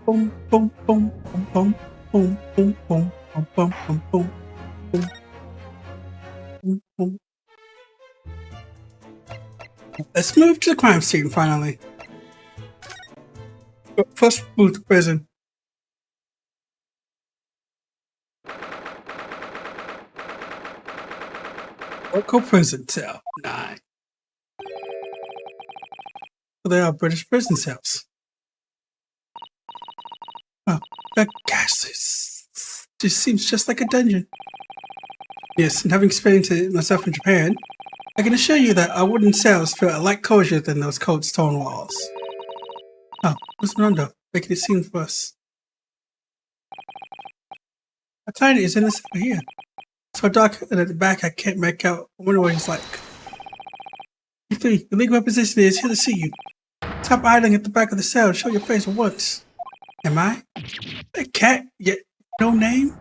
Boom, boom, boom, boom, boom, boom, boom, boom, boom, boom, boom, boom, boom, boom, boom. Let's move to the crime scene finally. But first, move to prison. Local prison cell 9. So they are British prison cells. Oh, that gas just seems just like a dungeon. Yes, and having experienced it myself in Japan, I can assure you that our wooden cells feel a lot cozier than those cold stone walls. Oh, what's Nando making it seem for us? Our client is in the cell here. So dark and at the back I can't make out. I wonder what he's like. E3, the legal representative is here to see you. Stop idling at the back of the cell and show your face at once. Am I? A cat, yet no name?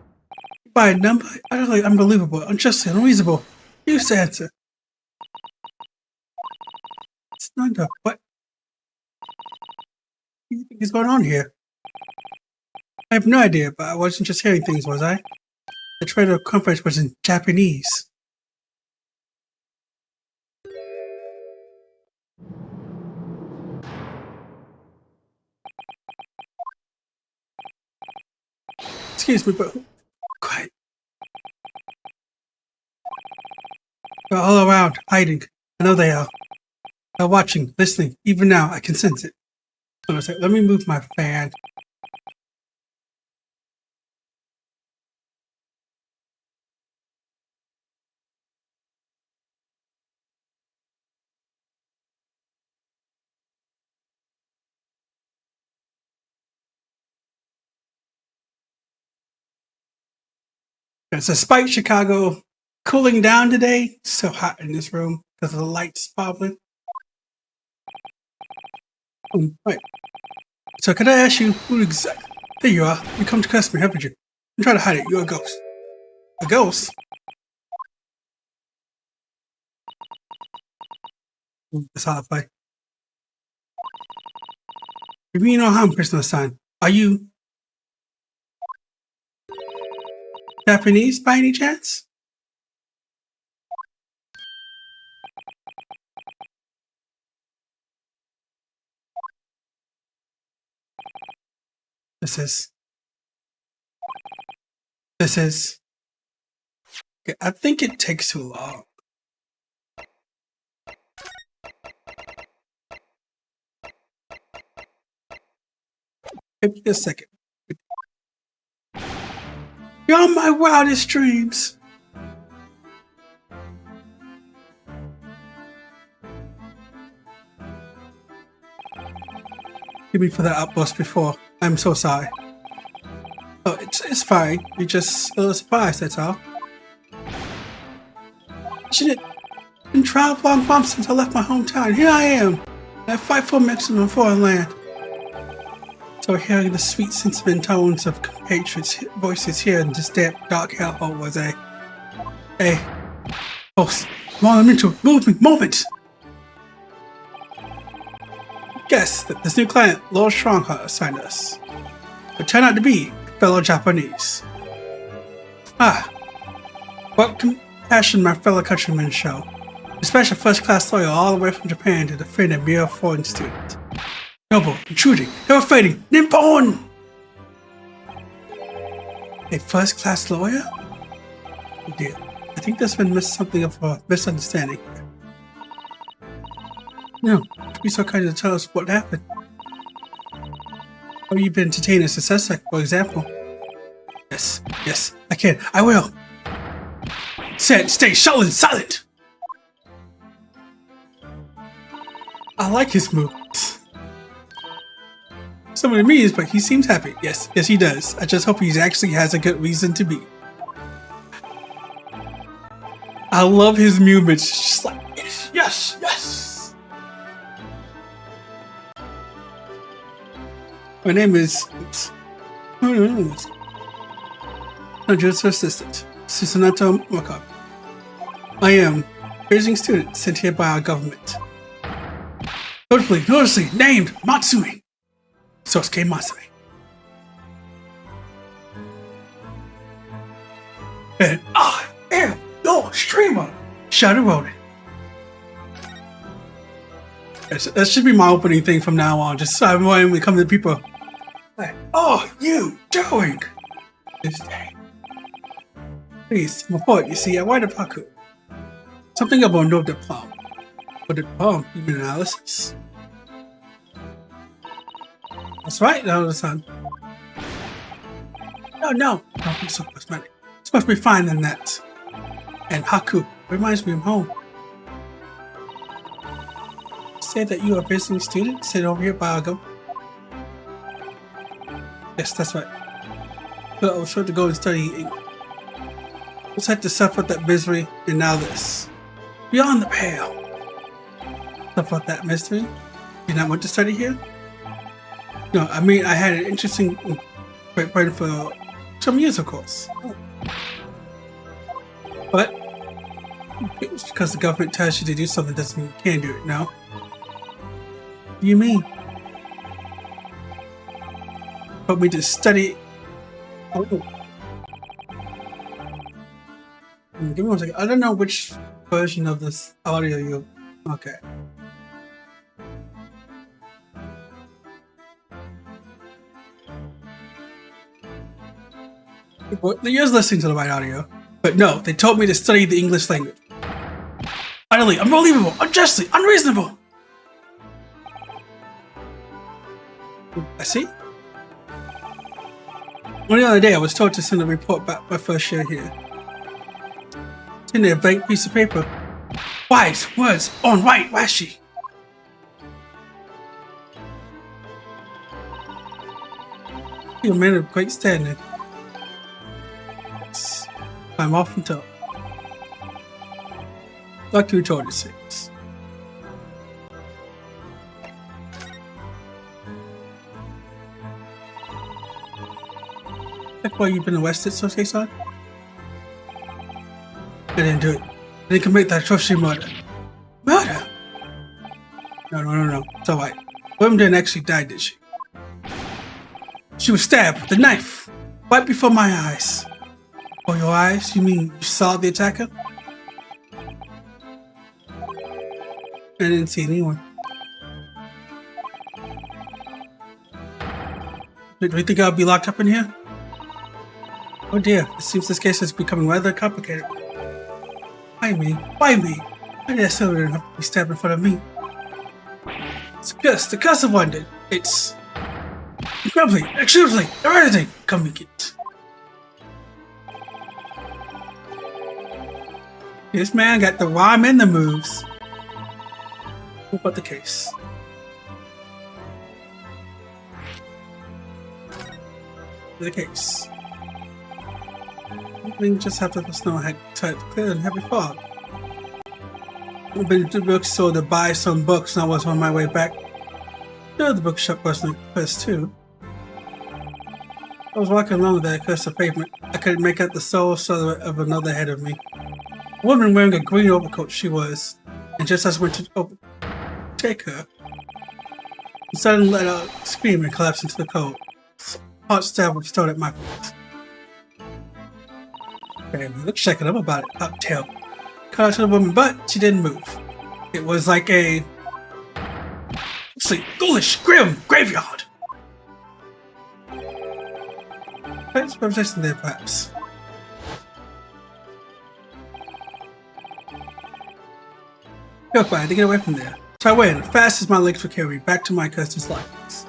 By a number? Utterly unbelievable, unjust, unreasonable. Use the answer. It's Nando. What do you think is going on here? I have no idea, but I wasn't just hearing things, was I? The trader of conference was in Japanese. Excuse me, but quiet. They're all around, hiding. I know they are. They're watching, listening. Even now, I can sense it. Hold on a second. Let me move my fan. Despite Chicago cooling down today, it's so hot in this room because of the lights probably. Right. So could I ask you who exactly? There you are. You come to cuss me, haven't you? I'm trying to hide it. You're a ghost. A ghost? That's how I play. You mean no harm, personal sign. Are you Japanese by any chance? This is. Okay, I think it takes too long. Give me a second. Beyond my wildest dreams. Forgive me for that outburst before. I'm so sorry. Oh, it's fine. You're just a little surprised, that's all. Shouldn't it been traveled long bumps since I left my hometown. Here I am. I fight for maximum foreign land. So hearing the sweet sentiment tones of compatriots' voices here in this damp, dark hellhole was a monumental moment. Guess that this new client, Lord Strongheart, assigned us would turn out to be fellow Japanese. What compassion my fellow countrymen show. Especially first-class lawyer all the way from Japan to defend a mere foreign student. Noble, intruding, never-fading, Nippon! A first-class lawyer? Oh dear, I think there's been something of a misunderstanding. No, be so kind to tell us what happened. Have you been detained as a suspect, for example? Yes, I can. I will. Said, stay silent! I like his movements. Someone amused, but he seems happy. Yes, he does. I just hope he actually has a good reason to be. I love his movements. Just like, yes! My name is... Judicial Assistant, Susanto Makabe. I am a visiting student sent here by our government. Notably named Matsui. Sosuke Matsui. And I am your streamer, Shadowroninn. That should be my opening thing from now on. Just so when we come to people, like, oh, you doing this day? Please, my point. You see, I write a paku. Something about no diploma. But diploma, you mean analysis? That's right, that was the son. No, don't be so cosmetic. It's supposed to be finer than that. And haku reminds me of home. Say that you are a visiting student, sit over here by ago. Yes, that's right. But I was sure to go and study. Just had to suffer that misery, and now this. Beyond the pale. Suffer that mystery? You not want to study here? No, I mean, I had an interesting brain for some years, of course. But it's because the government tells you to do something doesn't mean you can do it, no? What do you mean? Want me to study? Oh. Give me 1 second. I don't know which version of this audio you. Okay. You're listening to the right audio. But no, they told me to study the English language. Utterly unbelievable, unjustly, unreasonable. I see. Only the other day I was told to send a report back my first year here. It's in a blank piece of paper. Wise words on right, washi. You're a man of great standing. I'm often told. Like you told it seems. That's why you've been arrested, so say son? I didn't do it. I didn't commit that atrocious murder. Murder? No. It's alright. Woman didn't actually die, did she? She was stabbed with a knife right before my eyes. For your eyes? You mean you saw the attacker? I didn't see anyone. Do you think I'll be locked up in here? Oh dear, it seems this case is becoming rather complicated. Why me? Why did I still have to be stabbed in front of me? It's a curse, the curse of London. It's incredibly, exclusively, heredity. Come and get. This man got the rhyme and the moves. What about the case? The case. I think just after the snow had turned clear and heavy fog. I've been to the bookstore to buy some books and I was on my way back. The bookshop wasn't close too. I was walking along with that accursed pavement. I couldn't make out the sole silhouette of another ahead of me. A woman wearing a green overcoat she was, and just as I went to take her, I suddenly let out a scream and collapsed into the cold. Hot stab was thrown at my face. Man, look checking up about it, up tail. Caught to the woman, but she didn't move. It was like a ghoulish, grim graveyard. Thanks for resisting there, perhaps. Go fine to get away from there. So I went as fast as my legs would carry me back to my cousin's lodgings.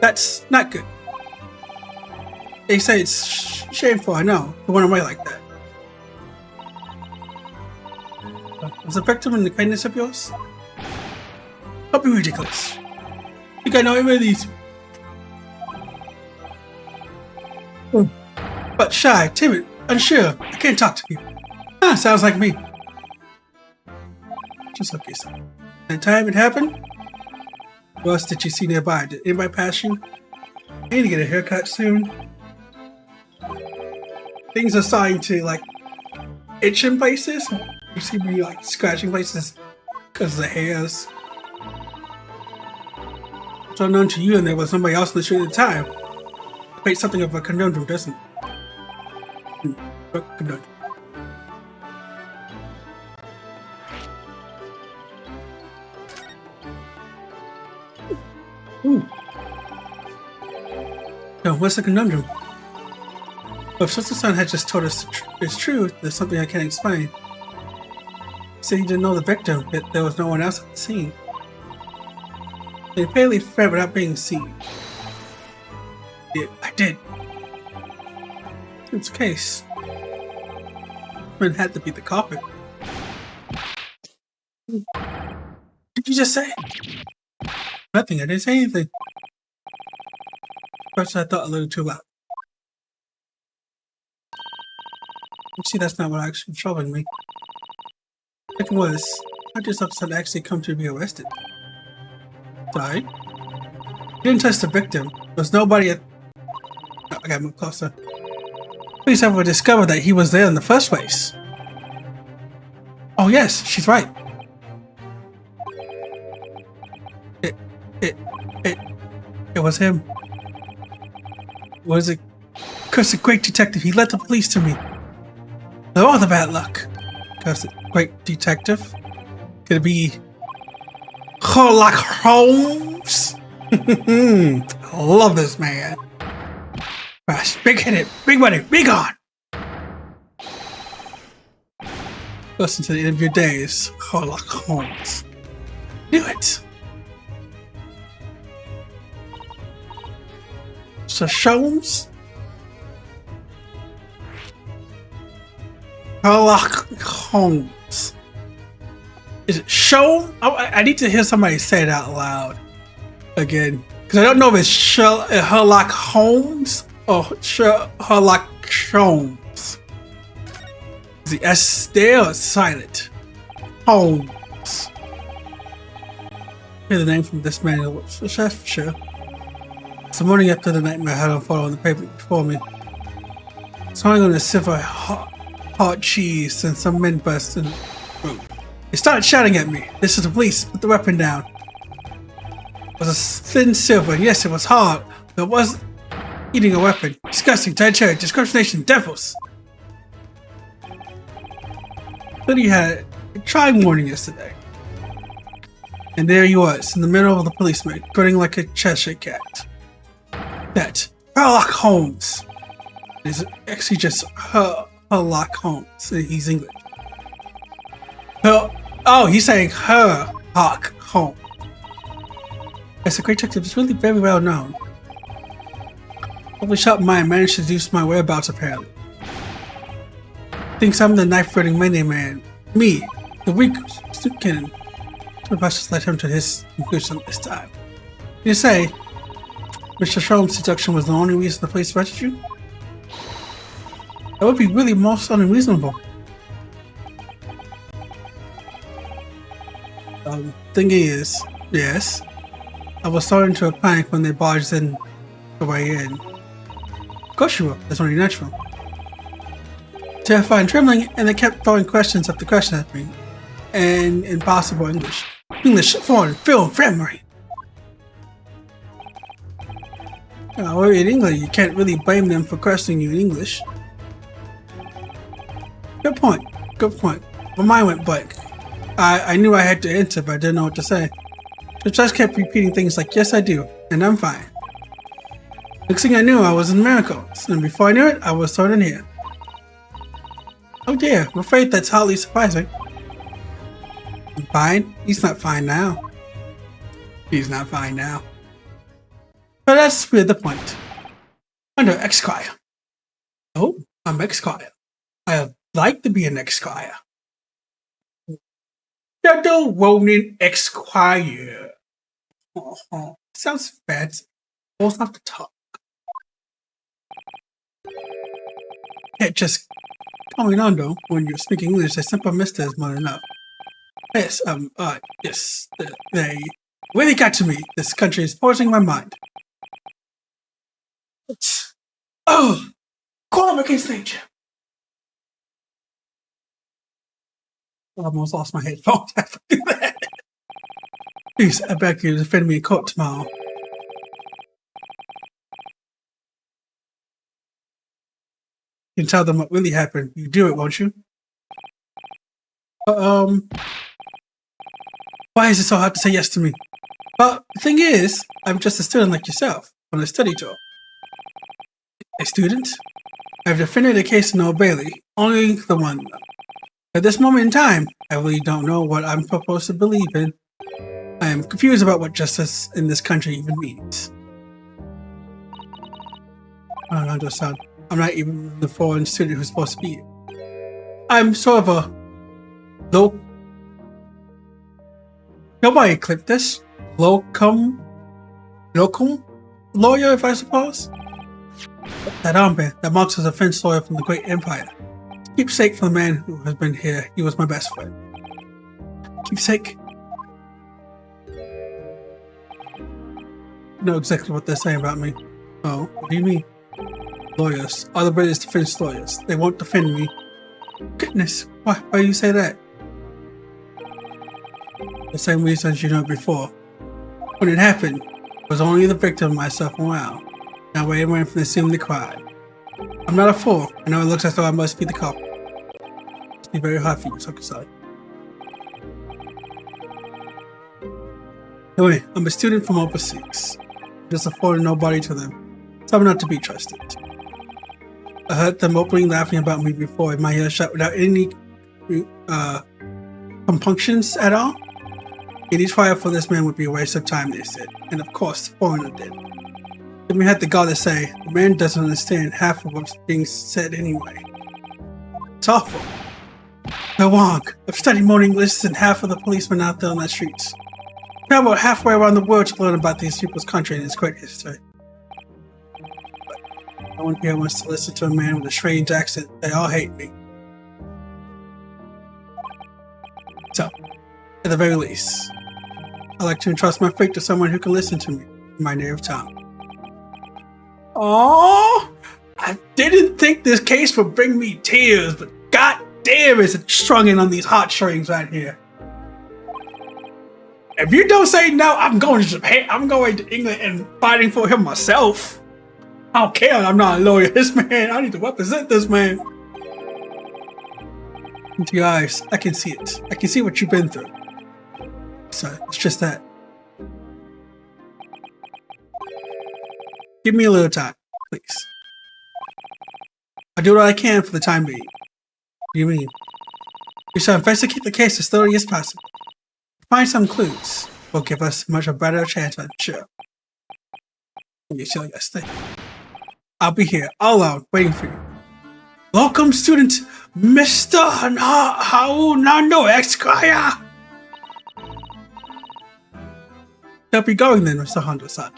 That's not good. They say it's shameful, I know, to run away like that. Was the victim in the kindness of yours? Don't be ridiculous. Think I know any of these? But shy, timid, unsure, I can't talk to people. Ah, sounds like me. Just like yourself. The time it happened? What else did you see nearby? Did anybody pass you? I need to get a haircut soon. Things are starting to like itch in places. You see me like scratching places because of the hairs. It's unknown to you and there was somebody else in the street at the time. It creates something of a conundrum, doesn't it? Good. Ooh. Now, what's the conundrum? Well, if Sister-san had just told us it's true, there's something I can't explain. He said he didn't know the victim, yet there was no one else at the scene. He apparently fled without being seen. Yeah, I did. It's a case. Man had to be the culprit. Did you just say? Nothing, I didn't say anything. First I thought a little too loud. You see, that's not what actually troubling me. It was, I just upset to actually come to be arrested. Sorry? You didn't touch the victim. There was nobody at... Oh, I gotta move closer. Police ever discovered that he was there in the first place. Oh yes, she's right. It was him. Was it? Cursed great detective, he led the police to me. They're all the bad luck. Cursed great detective. Could it be Sherlock Holmes? I love this man. Gosh, big-headed, big money, be gone. Listen to the end of your days, Sherlock Holmes. Do it. Sir Holmes? Sherlock Holmes. Is it Sholmes? Oh, I need to hear somebody say it out loud again. Because I don't know if it's Sherlock Holmes or Sherlock Holmes. Is the S there or silent? Holmes. Hear the name from this man for sure. It's the morning after the nightmare I had on photo on the paper before me. Sawing on a silver hot cheese and some men burst in the room. They started shouting at me. This is the police. Put the weapon down. It was a thin silver, and yes, it was hard, but it wasn't eating a weapon. Disgusting, dietary, discrimination, devils. Then he had a trying morning yesterday. And there he was, in the middle of the policeman, grinning like a Cheshire cat. That Sherlock Holmes is actually just Sherlock Holmes. He's English. Oh, he's saying Sherlock Holmes. As a great detective, it's really very well known. Only sharp mind managed to deduce my whereabouts apparently. Thinks I'm the knife-wielding Money Man. Me, the weak stoop cannon. The busters led him to his conclusion this time. You say, Mr. Sholmes' seduction was the only reason the police arrested you? That would be really most unreasonable. Thing is, yes, I was starting to a panic when they barged in the way in. Of course you were, that's only natural. Terrified and trembling, and they kept throwing questions after question at me. And impossible English. English, foreign, film, memory. Well, in England, you can't really blame them for questioning you in English. Good point. Good point. My mind went blank. I knew I had to answer, but I didn't know what to say. The judge kept repeating things like, yes, I do, and I'm fine. Next thing I knew, I was in Miracles, and before I knew it, I was thrown in here. Oh dear, I'm afraid that's hardly surprising. I'm fine? He's not fine now. He's not fine now. But that's really the point. Under Esquire. Oh, I'm Esquire. I'd like to be an Esquire. Shadowroninn Esquire. Sounds fancy. Both have to talk. Can't just call me Nando when you're speaking English. A simple mister is more than enough. Yes, yes. They really got to me. This country is poisoning my mind. Oh, call him against nature. I almost lost my headphones after that. Please, I beg you to defend me in court tomorrow. You can tell them what really happened. You do it, won't you? Why is it so hard to say yes to me? Well, the thing is, I'm just a student like yourself, on a study tour. A student? I've defended a case in Old Bailey, only the one. At this moment in time, I really don't know what I'm supposed to believe in. I am confused about what justice in this country even means. I don't understand. I'm not even the foreign student who's supposed to be here. I'm sort of a nobody clipped this. Locum lawyer, if I suppose. That armband, that marks as a fence lawyer from the great empire. Keepsake from the man who has been here. He was my best friend. Keepsake? You know exactly what they're saying about me. Oh, what do you mean? Lawyers. All the British defense lawyers. They won't defend me. Goodness, why do you say that? The same reasons you know before. When it happened, I was only the victim myself and wow. Now I ran from the scene of the crime. I'm not a fool. I know it looks as though I must be the cop. It must be very hard for you, Sokusai. Anyway, I'm a student from overseas. Just a foreign nobody to them, so I'm not to be trusted. I heard them openly laughing about me before in my earshot without any compunctions at all. Any trial for this man would be a waste of time, they said, and of course the foreigner did. Then we had the gall to say, the man doesn't understand half of what's being said anyway. It's awful. They're wrong. I've studied more English than half of the policemen out there on the streets. I've traveled halfway around the world to learn about these people's country and its great history. But no one here wants to listen to a man with a strange accent. They all hate me. So, at the very least, I'd like to entrust my fate to someone who can listen to me in my native tongue. Oh, I didn't think this case would bring me tears, but god damn is it strung in on these heartstrings right here. If you don't say no, I'm going to Japan. I'm going to England and fighting for him myself. I don't care. I'm not a lawyer. This man, I need to represent this man. Into your eyes, I can see it. I can see what you've been through. So it's just that. Give me a little time, please. I'll do what I can for the time being. What do you mean? We shall investigate the case as thoroughly as possible. Find some clues. Will give us much a better chance, I'm sure. You sure? Yes, thank you. I'll be here, all alone, waiting for you. Welcome, student, Mr. Haunando Esquire. They'll be going then, Mr. Hondo-san.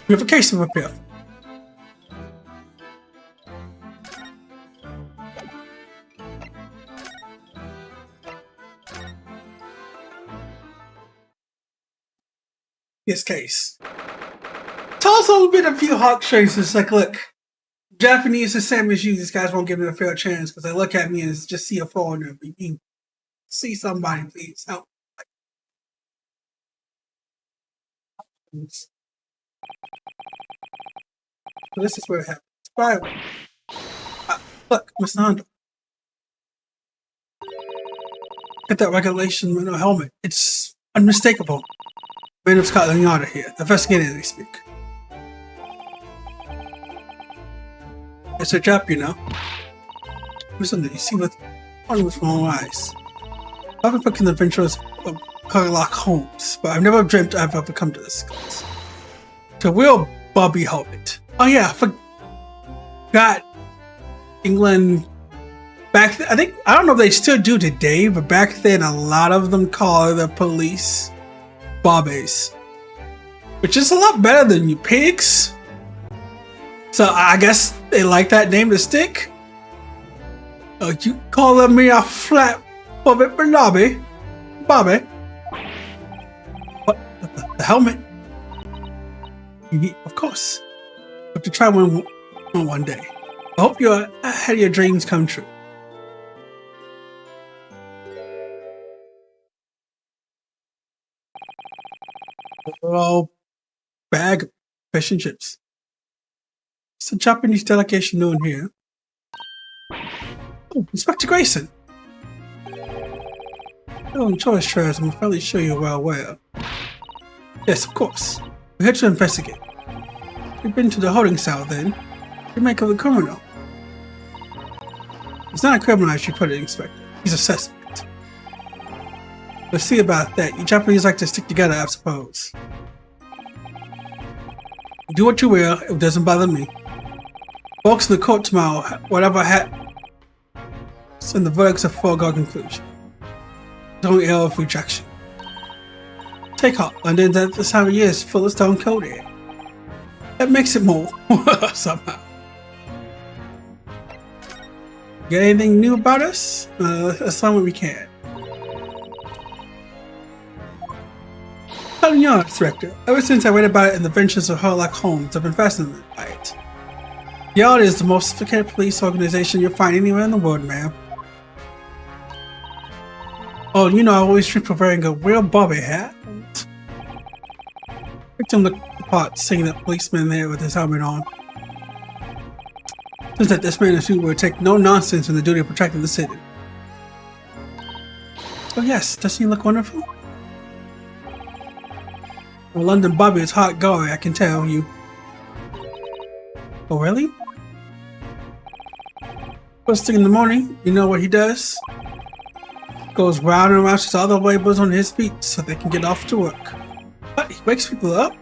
We have a case to prepare for. This case. Tell us a little bit of few heartstrings. It's like, look, Japanese is the same as you. These guys won't give me a fair chance because they look at me and just see a foreigner. But you see somebody, please help. So this is where it happens. By the way, look, Mr. Hondo. Get that regulation with no helmet. It's unmistakable. Man of Scotland Yard here. The investigator they speak. It's a job, you know. Listen, you see with one with my own eyes. I've been booking the adventures of Sherlock Holmes, but I've never dreamt I've ever come to this class. The real Bobby Hobbit. Oh yeah, I forgot England back then. I don't know if they still do today, but back then a lot of them call the police bobbies, which is a lot better than you pigs. So I guess they like that name to stick. Oh, you calling me a flat bobbit Bobby? What? The helmet? Of course. You have to try one day. I hope you had your dreams come true. Oh, bag of fish and chips. It's a Japanese delegation known here. Oh, Inspector Grayson! Oh, choice trails, I'm fairly sure you're well aware. Yes, of course. We're here to investigate. You've been to the holding cell, then. You make of the criminal. He's not a criminal, as you put it, Inspector. He's a suspect. Let's see about that. You Japanese like to stick together, I suppose. Do what you will, it doesn't bother me. Folks in the court tomorrow, whatever happens, and the verdict's a foregone conclusion. Don't yell of rejection. Take heart, London at this time of year is full of stone cold air. That makes it more, somehow. Get anything new about us? Let's learn what we can. I'm young, Director. Ever since I read about it in the Adventures of Sherlock Holmes, I've been fascinated by it. Yard is the most sophisticated police organization you'll find anywhere in the world, ma'am. Oh, you know I always trip for wearing a real bobby hat. Victim looked the part, seeing that policeman there with his helmet on. Seems that this man in a suit would take no nonsense in the duty of protecting the city. Oh yes, doesn't he look wonderful? Well, London Bobby is hot going, I can tell you. Oh really? First thing in the morning, you know what he does? Goes round and round to all the laborers on his feet so they can get off to work. What? He wakes people up?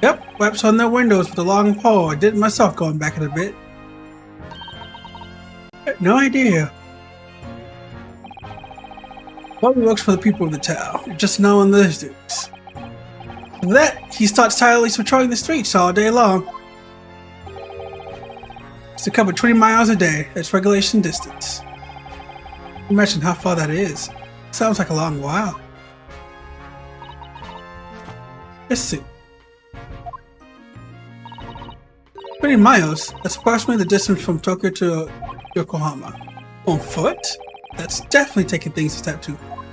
Yep, wipes on their windows with a long pole. I did it myself going back in a bit. No idea. Bobby works for the people of the town, just no one those dudes. For that, he starts tirelessly patrolling the streets all day long. To cover 20 miles a day, that's regulation distance. Imagine how far that is. Sounds like a long while. Let's see. 20 miles? That's approximately the distance from Tokyo to Yokohama. On foot? That's definitely taking things a step too far.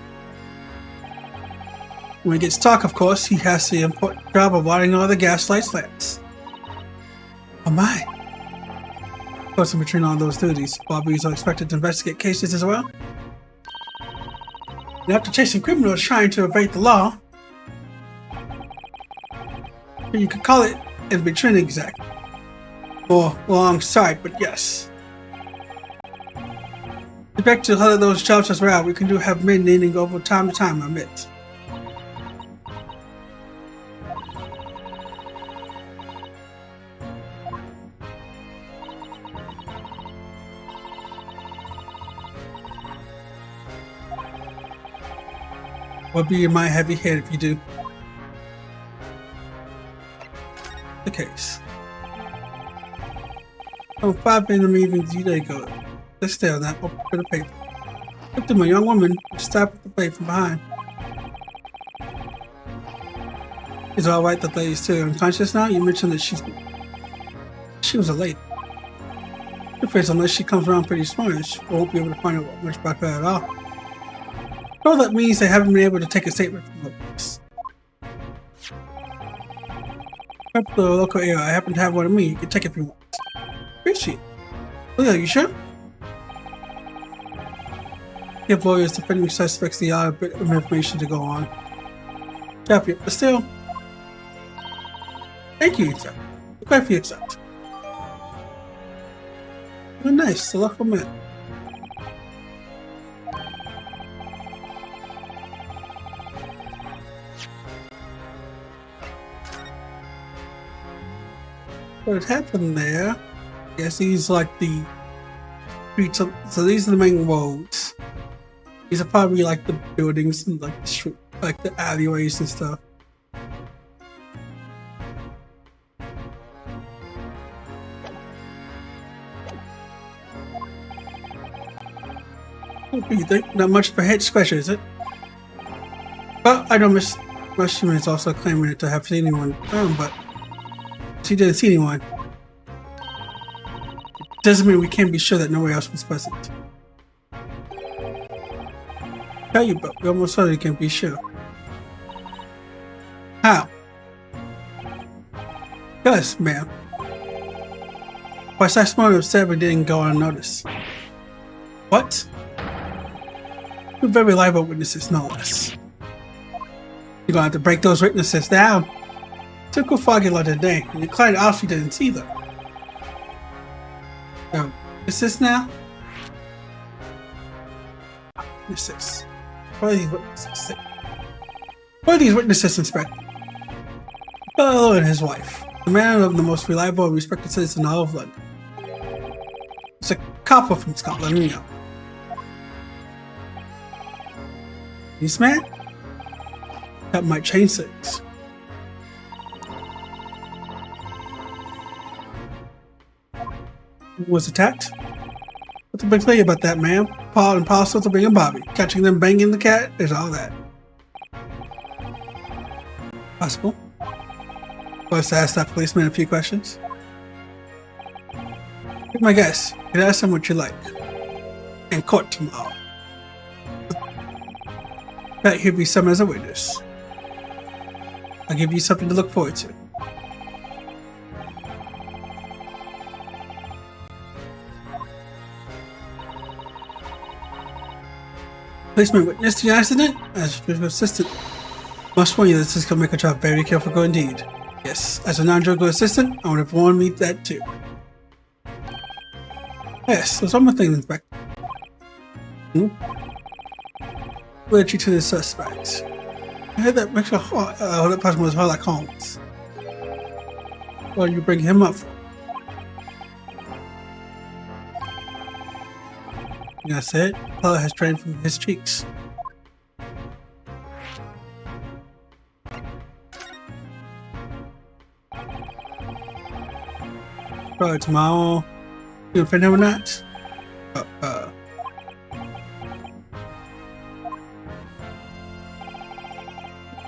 When he gets stuck, of course, he has the important job of lighting all the gaslight lamps. Oh my. Of course, in between all those duties, Bobbies are expected to investigate cases as well. And after chasing criminals trying to evade the law, you could call it in between exactly. Or alongside, but yes. Back to other those jobs as well, we can do have men needing over time to time, I admit. Would be my heavy head if you do. The case. Oh, 5 in the evenings, you there go. Let's stay on that. Open for the paper. Looked at my young woman stabbed the blade from behind. It's alright that lady's still unconscious now. You mentioned that she was a lady. Your face, unless she comes around pretty smart, she won't be able to find out much about her at all. Well, that means they haven't been able to take a statement from the police. Up to the local area, I happen to have one of me. You can take it if you want. Appreciate it. Oh yeah, you sure? Give lawyers defending suspects the odd bit of information to go on. Happy, but still. Thank you, sir. Quite for accept. Oh, nice. Delightful man. What happened there? I guess these like the streets. So these are the main roads. These are probably like the buildings and like the street, like the alleyways and stuff. What do you think? Not much of a head scratcher, is it? Well, I know Miss Rushman is also claiming to have seen anyone, but she didn't see anyone. Doesn't mean we can't be sure that nobody else was present. Tell you, but we almost certainly can be sure. How? Yes, ma'am. Why, I smelled upset but didn't go unnoticed. What? Two very reliable witnesses, no less. You're gonna have to break those witnesses down. Took a foggy lot today, and your client obviously didn't see them. So, is this now? Witnesses. What are these witnesses? What are these witnesses, Inspector? Fellow and his wife. The man of the most reliable and respected citizen in all of London. It's a copper from Scotland, you know. This man? That might change things. Who was attacked? What's the big thing about that, ma'am? Paul and parcels to bring a Bobby. Catching them banging the cat, there's all that. Possible. Let's ask that policeman a few questions. Take my guess. You can ask him what you like. In court tomorrow. Bet he'll be summoned as a witness. I'll give you something to look forward to. Policeman witnessed the accident? As your assistant. Must warn you that this is going to make a job very careful indeed. Yes, as a non-drug assistant, I would have warned me that too. Yes, there's one more thing, Inspector. Led you to the suspect. I heard that makes that person was Sherlock Holmes. What do you bring him up for? That's it. Color has drained from his cheeks. Probably tomorrow. You offend him or not?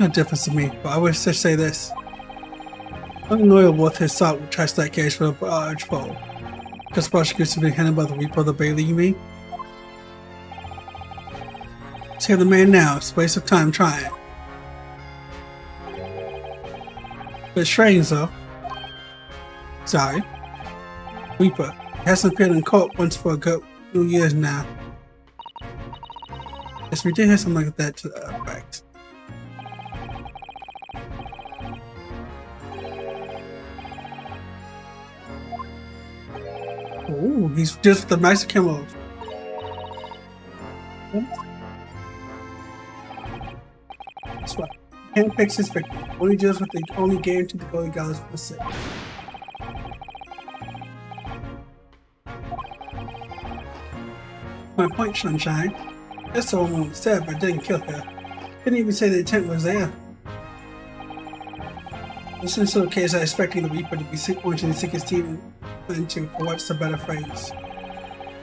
No difference to me, but I wish to say this. I'm loyal with his thought would trust that case for a large foe. Because prosecution to be handled by the Reaper of the Bailey, you mean? Save the man now, it's a waste of time trying. But strange though. Sorry. Reaper. He hasn't appeared in court once for a good few years now. Yes, we did hear something like that to the effect. Oh, he's just the Mexican mode. That's right. Can't fix his victim. Only deals with the only guarantee to go regardless of the sick. My point, Sunshine. That's the woman who said, but didn't kill her. Didn't even say the intent was there. This is the case I expecting the Reaper to be wanting to sink his teeth into, for what's the better phrase.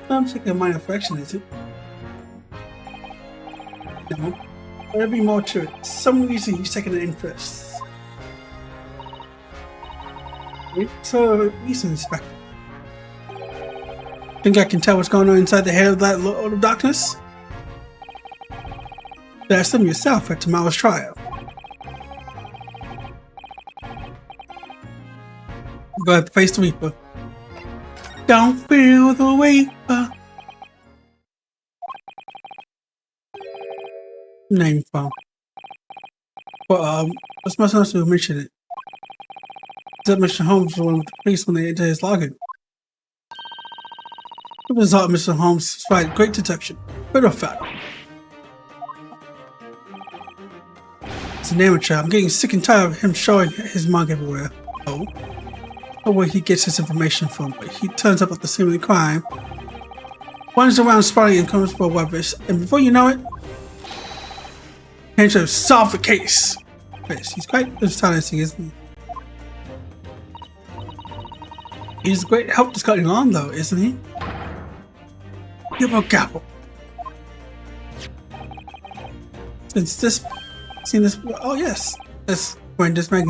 I'm taking a minor fraction, is it? No. There'll be more to it. Some reason he's taking an interest. So, reason, Inspector. Think I can tell what's going on inside the head of that Lord of Darkness? Ask them yourself at tomorrow's trial. Go ahead to face the Reaper. Don't feel the Reaper. Name phone. Well, what's my supposed to mention it? That Mr. Holmes was one with the police when they entered his login. The result, Mr. Holmes spied great detection, but no fact. It's an amateur. I'm getting sick and tired of him showing his mug everywhere. Oh. Or where he gets his information from, but he turns up at the scene of the crime, wanders around spotting and comes for weapons, and before you know it, he should solve the case. Yes, he's quite astonishing, isn't he? He's a great help to Scotland on, though, isn't he? Gibbo Gabble. Since this, seen this, oh yes, that's when this magazine.